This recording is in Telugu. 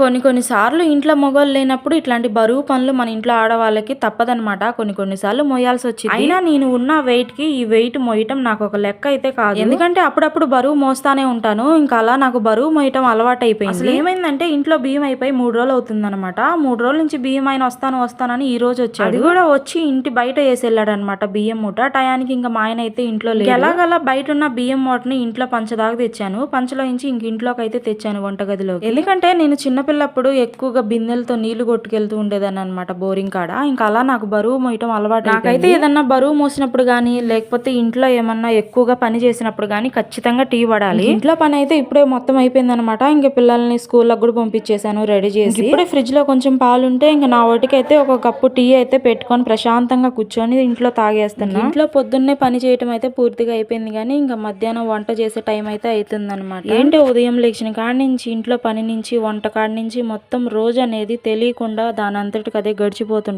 కొన్ని సార్లు ఇంట్లో మగవాళ్ళు లేనప్పుడు ఇట్లాంటి బరువు పనులు మన ఇంట్లో ఆడవాళ్ళకి తప్పదనమాట. కొన్ని సార్లు మోయాల్సి వచ్చింది. అయినా నేను ఉన్న వెయిట్ కి ఈ వెయిట్ మోయటం నాకు ఒక లెక్క అయితే కాదు. ఎందుకంటే అప్పుడప్పుడు బరువు మోస్తానే ఉంటాను. ఇంకా అలా నాకు బరువు మోయటం అలవాటు అయిపోయింది. అసలు ఏమైందంటే ఇంట్లో బియ్యం అయిపోయి 3 రోజులు అవుతుంది అనమాట. 3 రోజుల నుంచి బియ్యం ఆయన వస్తానని ఈ రోజు వచ్చాడు. అది కూడా వచ్చి ఇంటి బయట వేసి వెళ్ళాడు అనమాట బియ్యం మూట. టయానికి ఇంకా మా ఆయన అయితే ఇంట్లో లేదు. ఎలాగలా బయట ఉన్న బియ్యం మూటని ఇంట్లో పంచదాకా తెచ్చాను. పంచలో నుంచి ఇంక ఇంట్లోకి అయితే తెచ్చాను వంటగదిలోకి. ఎందుకంటే నేను చిన్నపిల్లప్పుడు ఎక్కువగా బిందెలతో నీళ్లు కొట్టుకెళ్తూ ఉండేదాన్ని అనమాట బోరింగ్ కాడ. ఇంకా అలా నాకు బరువు మోయటం అలవాటు. నాకైతే ఏదన్నా బరువు మోసినప్పుడు గానీ లేకపోతే ఇంట్లో ఏమన్నా ఎక్కువగా పని చేసినప్పుడు గానీ ఖచ్చితంగా టీ పడాలి. ఇంట్లో పని అయితే ఇప్పుడే మొత్తం అయిపోయింది అనమాట. ఇంకా పిల్లల్ని స్కూల్కి కూడా పంపించేసాను రెడీ చేసి. ఇప్పుడే ఫ్రిడ్జ్ లో కొంచెం పాలు ఉంటే ఇంకా నా ఒటికైతే ఒక కప్పు టీ అయితే పెట్టుకొని ప్రశాంతంగా కూర్చొని ఇంట్లో తాగేస్తున్నా. ఇంట్లో పొద్దున్నే పని చేయటం అయితే పూర్తిగా అయిపోయింది కానీ ఇంకా మధ్యాహ్నం వంట చేసే టైం అయితే అవుతుంది అనమాట. ఏంటి ఉదయం లేచిన కాడి నుంచి ఇంట్లో పని నుంచి వంట కాడి నుంచి మొత్తం రోజు అనేది తెలియకుండా దాని అంతటికి అదే గడిచిపోతుంటుంది.